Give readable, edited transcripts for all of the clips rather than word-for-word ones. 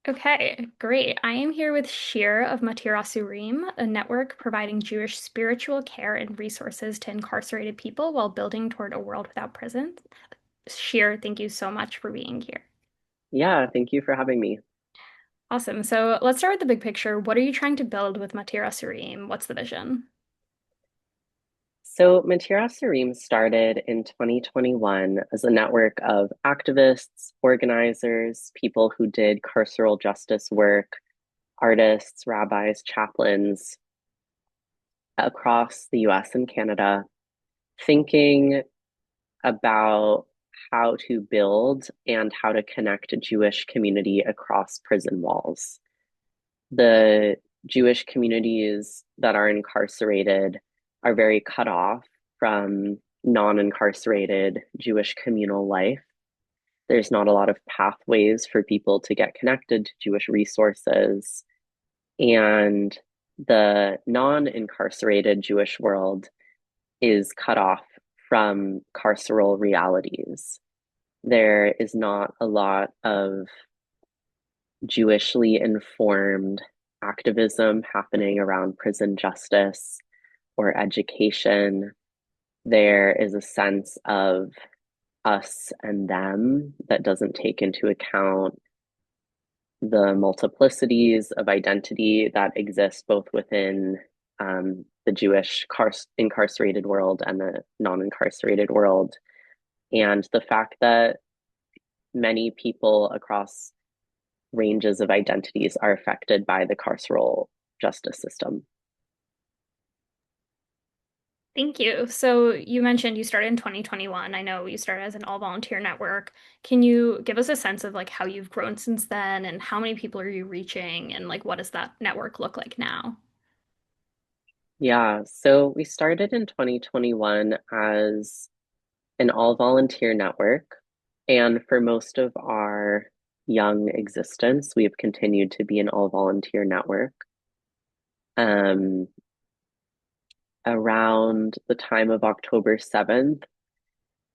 Okay, great. I am here with Shir of Matir Asurim, a network providing Jewish spiritual care and resources to incarcerated people while building toward a world without prisons. Shir, thank you so much for being here. Yeah, thank you for having me. Awesome. So let's start with the big picture. What are you trying to build with Matir Asurim? What's the vision? So, Matir Asurim started in 2021 as a network of activists, organizers, people who did carceral justice work, artists, rabbis, chaplains across the US and Canada, thinking about how to build and how to connect a Jewish community across prison walls. The Jewish communities that are incarcerated are very cut off from non-incarcerated Jewish communal life. There's not a lot of pathways for people to get connected to Jewish resources. And the non-incarcerated Jewish world is cut off from carceral realities. There is not a lot of Jewishly informed activism happening around prison justice or education. There is a sense of us and them that doesn't take into account the multiplicities of identity that exist both within the Jewish incarcerated world and the non incarcerated world. And the fact that many people across ranges of identities are affected by the carceral justice system. Thank you. So you mentioned you started in 2021. I know you started as an all-volunteer network. Can you give us a sense of like how you've grown since then and how many people are you reaching and like what does that network look like now? Yeah, so we started in 2021 as an all volunteer network. And for most of our young existence, we have continued to be an all volunteer network. Um, Around the time of October 7th,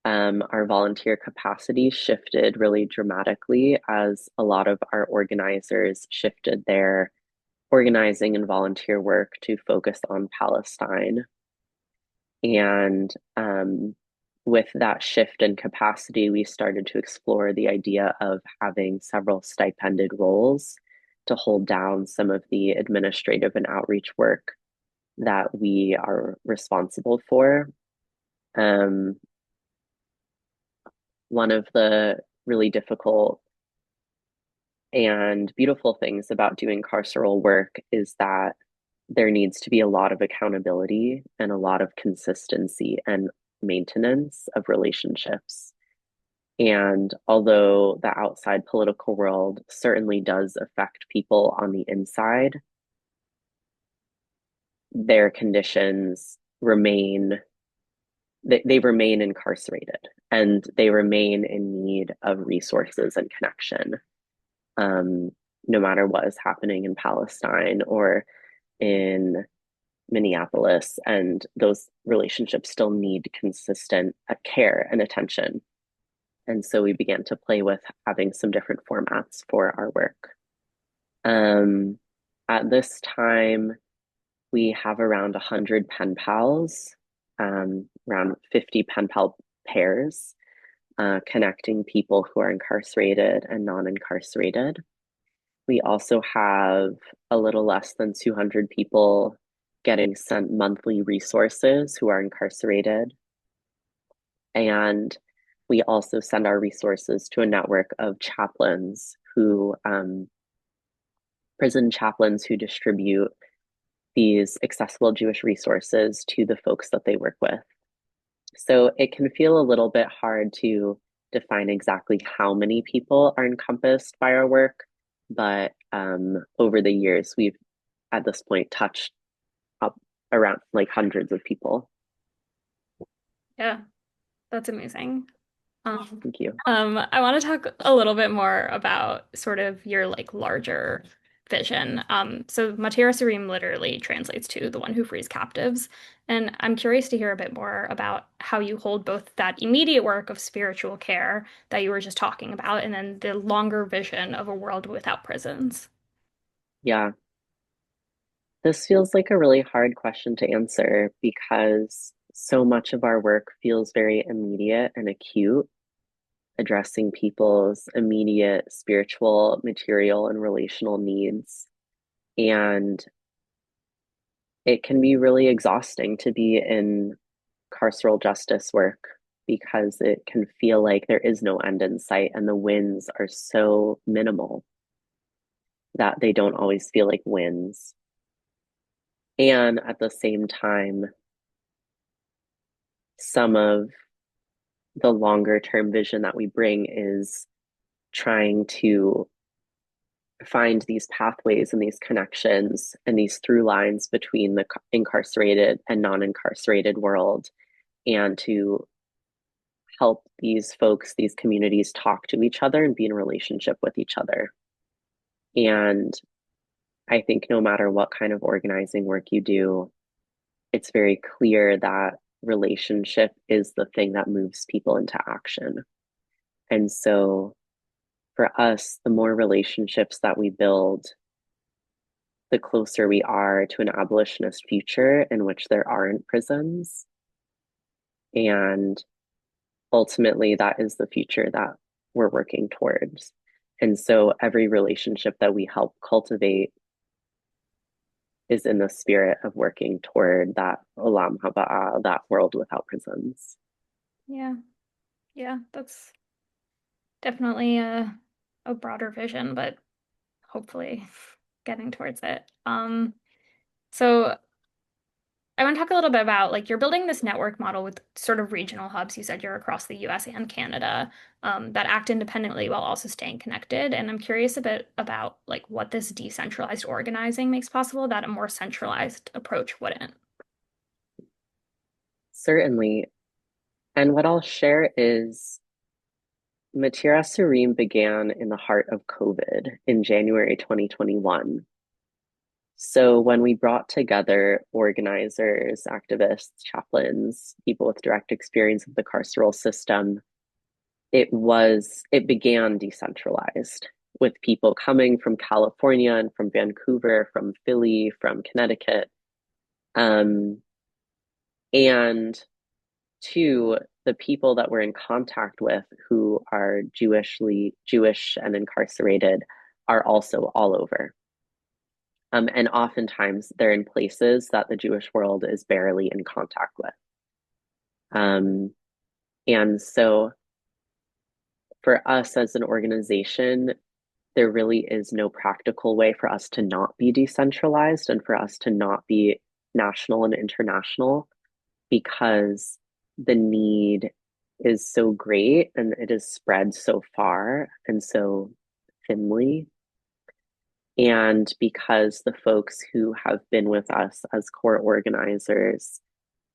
our volunteer capacity shifted really dramatically as a lot of our organizers shifted their organizing and volunteer work to focus on Palestine. And with that shift in capacity, we started to explore the idea of having several stipended roles to hold down some of the administrative and outreach work that we are responsible for. Um, One of the really difficult and beautiful things about doing carceral work is that there needs to be a lot of accountability and a lot of consistency and maintenance of relationships. And although the outside political world certainly does affect people on the inside, their conditions remain, they remain incarcerated and they remain in need of resources and connection, um, no matter what is happening in Palestine or in Minneapolis. And those relationships still need consistent care and attention. And so we began to play with having some different formats for our work. Um, at this time, we have around 100 pen pals, around 50 pen pal pairs, connecting people who are incarcerated and non incarcerated. We also have a little less than 200 people getting sent monthly resources who are incarcerated. And we also send our resources to a network of chaplains prison chaplains who distribute these accessible Jewish resources to the folks that they work with. So it can feel a little bit hard to define exactly how many people are encompassed by our work, but over the years, we've at this point touched up around like hundreds of people. Yeah, that's amazing. Thank you. I want to talk a little bit more about sort of your like larger vision. So Matir Asurim literally translates to the one who frees captives. And I'm curious to hear a bit more about how you hold both that immediate work of spiritual care that you were just talking about, and then the longer vision of a world without prisons. Yeah, this feels like a really hard question to answer because so much of our work feels very immediate and acute, addressing people's immediate spiritual, material, and relational needs. And it can be really exhausting to be in carceral justice work because it can feel like there is no end in sight and the wins are so minimal that they don't always feel like wins. And at the same time, some of the longer term vision that we bring is trying to find these pathways and these connections and these through lines between the incarcerated and non incarcerated world and to help these folks, these communities talk to each other and be in relationship with each other. And I think no matter what kind of organizing work you do, it's very clear that relationship is the thing that moves people into action. And so for us, the more relationships that we build, the closer we are to an abolitionist future in which there aren't prisons. And ultimately, that is the future that we're working towards. And so every relationship that we help cultivate is in the spirit of working toward that olam haba, that world without prisons. Yeah, yeah, that's definitely a broader vision, but hopefully getting towards it. So I want to talk a little bit about like you're building this network model with sort of regional hubs. You said you're across the US and Canada that act independently while also staying connected. And I'm curious a bit about like what this decentralized organizing makes possible that a more centralized approach wouldn't. Certainly. And what I'll share is Matir Asurim began in the heart of COVID in January 2021. So when we brought together organizers, activists, chaplains, people with direct experience of the carceral system, it began decentralized with people coming from California and from Vancouver, from Philly, from Connecticut. Um, and two, the people that we're in contact with who are Jewish and incarcerated are also all over. And oftentimes they're in places that the Jewish world is barely in contact with. Um, and so for us as an organization, there really is no practical way for us to not be decentralized and for us to not be national and international because the need is so great and it is spread so far and so thinly. And because the folks who have been with us as core organizers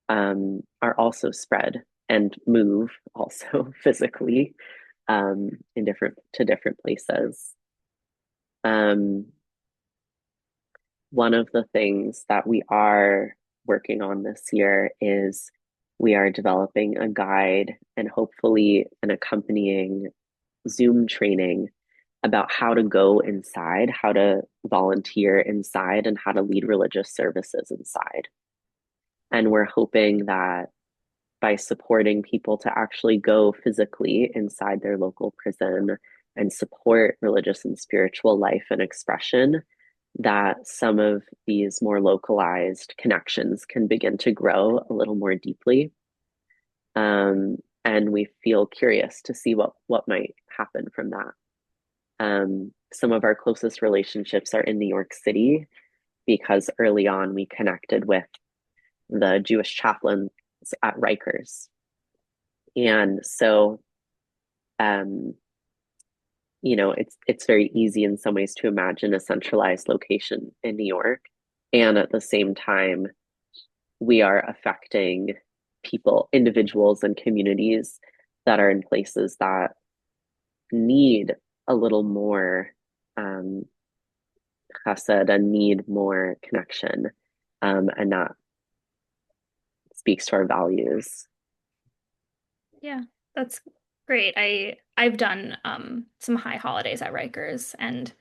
are also spread and move also physically in different places. Um, one of the things that we are working on this year is we are developing a guide and hopefully an accompanying Zoom training about how to go inside, how to volunteer inside, and how to lead religious services inside. And we're hoping that by supporting people to actually go physically inside their local prison and support religious and spiritual life and expression, that some of these more localized connections can begin to grow a little more deeply. And we feel curious to see what might happen from that. Some of our closest relationships are in New York City because early on we connected with the Jewish chaplains at Rikers. And so, um, it's very easy in some ways to imagine a centralized location in New York. And at the same time, we are affecting people, individuals, and communities that are in places that need a little more um, chesed and need more connection. And that speaks to our values. Yeah, that's great. I've done some high holidays at Rikers and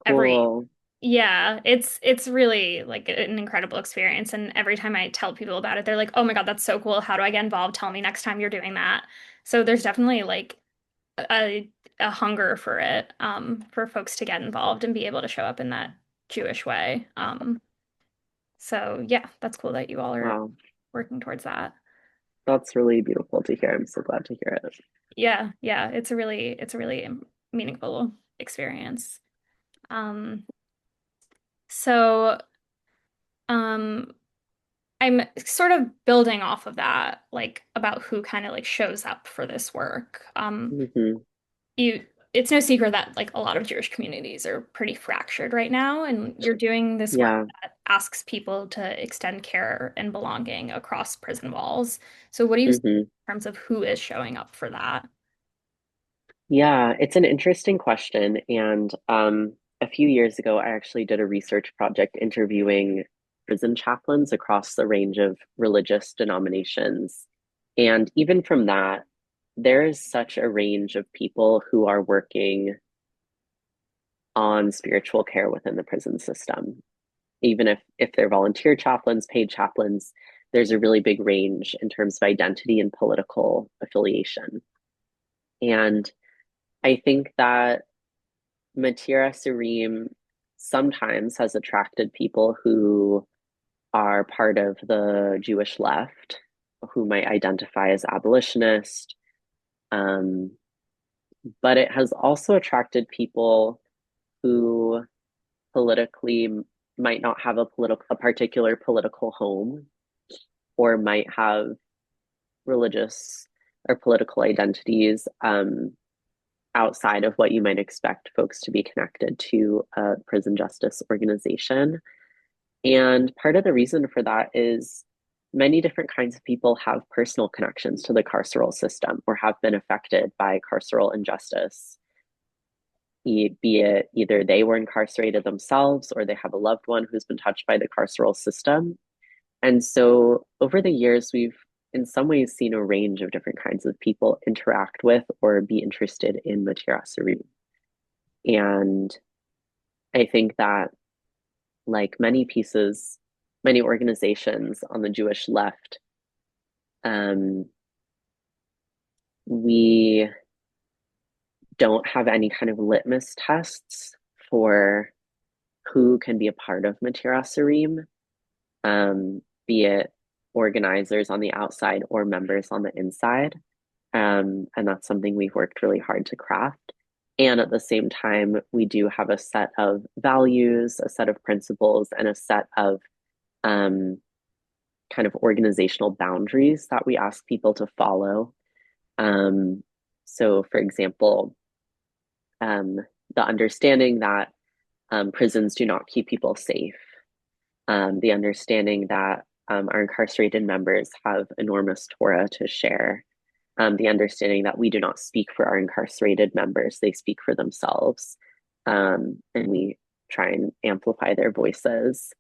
every Cool. yeah, it's really like an incredible experience and every time I tell people about it, they're like, "Oh my God, that's so cool. How do I get involved? Tell me next time you're doing that." So there's definitely like a hunger for it for folks to get involved and be able to show up in that Jewish way. So yeah, that's cool that you all are Wow. working towards that. That's really beautiful to hear. I'm so glad to hear it. Yeah, yeah, it's a really meaningful experience. Um, so um I'm sort of building off of that, like about who kind of like shows up for this work. Hmm. You it's no secret that like a lot of Jewish communities are pretty fractured right now, and you're doing this work Yeah. that asks people to extend care and belonging across prison walls. So what do you see Hmm. in terms of who is showing up for that? Yeah, it's an interesting question. And a few years ago, I actually did a research project interviewing prison chaplains across the range of religious denominations. And even from that, there is such a range of people who are working on spiritual care within the prison system. Even if they're volunteer chaplains, paid chaplains, there's a really big range in terms of identity and political affiliation. And I think that Matir Asurim sometimes has attracted people who are part of the Jewish left, who might identify as abolitionist, um, but it has also attracted people who politically might not have a particular political home or might have religious or political identities outside of what you might expect folks to be connected to a prison justice organization. And part of the reason for that is many different kinds of people have personal connections to the carceral system or have been affected by carceral injustice, be it either they were incarcerated themselves or they have a loved one who's been touched by the carceral system. And so over the years, we've in some ways seen a range of different kinds of people interact with or be interested in Matir Asurim. And I think that, like many organizations on the Jewish left, um, we don't have any kind of litmus tests for who can be a part of Matir Asurim, be it organizers on the outside or members on the inside. And that's something we've worked really hard to craft. And at the same time, we do have a set of values, a set of principles, and a set of um, kind of organizational boundaries that we ask people to follow. Um, so, for example, um, the understanding that prisons do not keep people safe, the understanding that our incarcerated members have enormous Torah to share, the understanding that we do not speak for our incarcerated members, they speak for themselves. And we try and amplify their voices.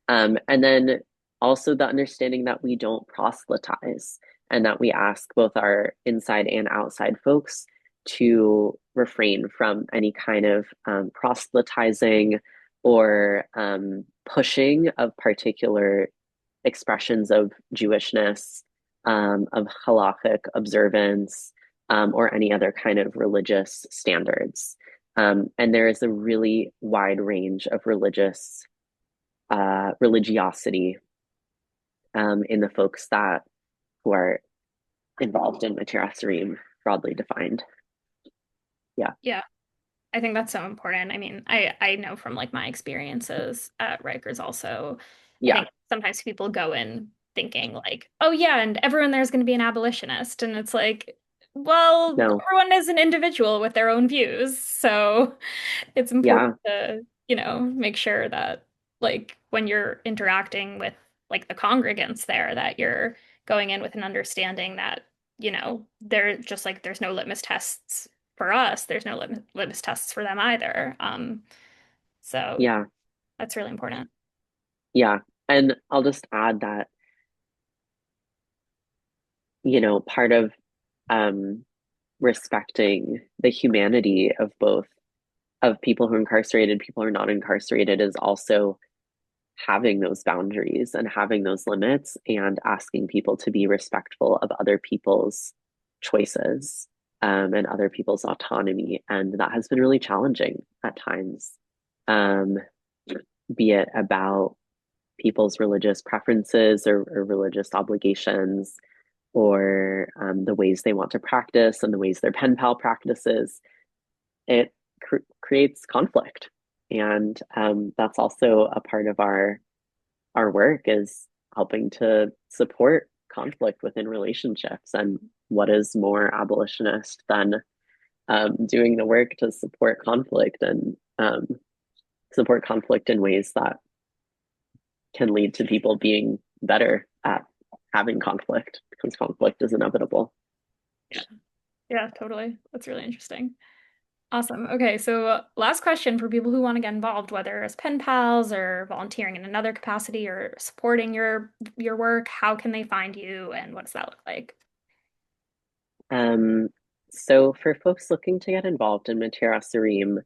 And then also the understanding that we don't proselytize and that we ask both our inside and outside folks to refrain from any kind of proselytizing or pushing of particular expressions of Jewishness, of halachic observance, or any other kind of religious standards. And there is a really wide range of religiosity in the folks that who are involved in Matir Asurim, broadly defined. Yeah, Yeah. I think that's so important. I mean, I know from like my experiences at Rikers also, I yeah, think sometimes people go in thinking like, oh yeah, and everyone there's going to be an abolitionist. And it's like, well, no, everyone is an individual with their own views. So it's important yeah, to, make sure that like when you're interacting with like the congregants there, that you're going in with an understanding that, they're just like there's no litmus tests for us, there's no litmus tests for them either. So yeah. That's really important. Yeah. And I'll just add that, part of um, respecting the humanity of both of people who are incarcerated, people who are not incarcerated is also having those boundaries and having those limits and asking people to be respectful of other people's choices and other people's autonomy. And that has been really challenging at times, um, be it about people's religious preferences or religious obligations or the ways they want to practice and the ways their pen pal practices. It creates conflict. And that's also a part of our work is helping to support conflict within relationships. And what is more abolitionist than doing the work to support conflict and support conflict in ways that can lead to people being better at having conflict because conflict is inevitable. Yeah. Yeah, totally. That's really interesting. Awesome. Okay, so last question for people who want to get involved, whether as pen pals or volunteering in another capacity or supporting your work, how can they find you and what does that look like? Um, so for folks looking to get involved in Matir Asurim,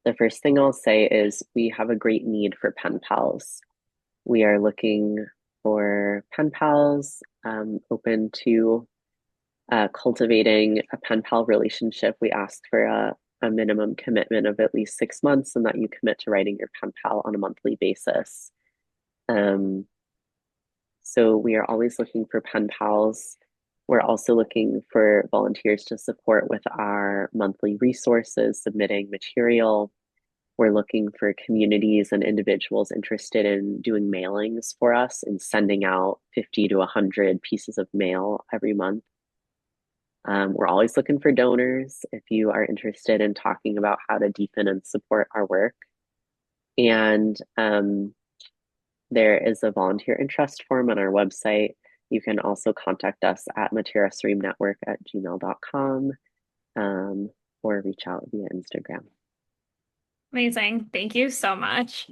the first thing I'll say is we have a great need for pen pals. We are looking for pen pals, open to cultivating a pen pal relationship. We ask for a minimum commitment of at least 6 months and that you commit to writing your pen pal on a monthly basis. Um, so we are always looking for pen pals. We're also looking for volunteers to support with our monthly resources, submitting material. We're looking for communities and individuals interested in doing mailings for us and sending out 50 to 100 pieces of mail every month. We're always looking for donors if you are interested in talking about how to deepen and support our work. And there is a volunteer interest form on our website. You can also contact us at matirastreamnetwork@gmail.com or reach out via Instagram. Amazing. Thank you so much.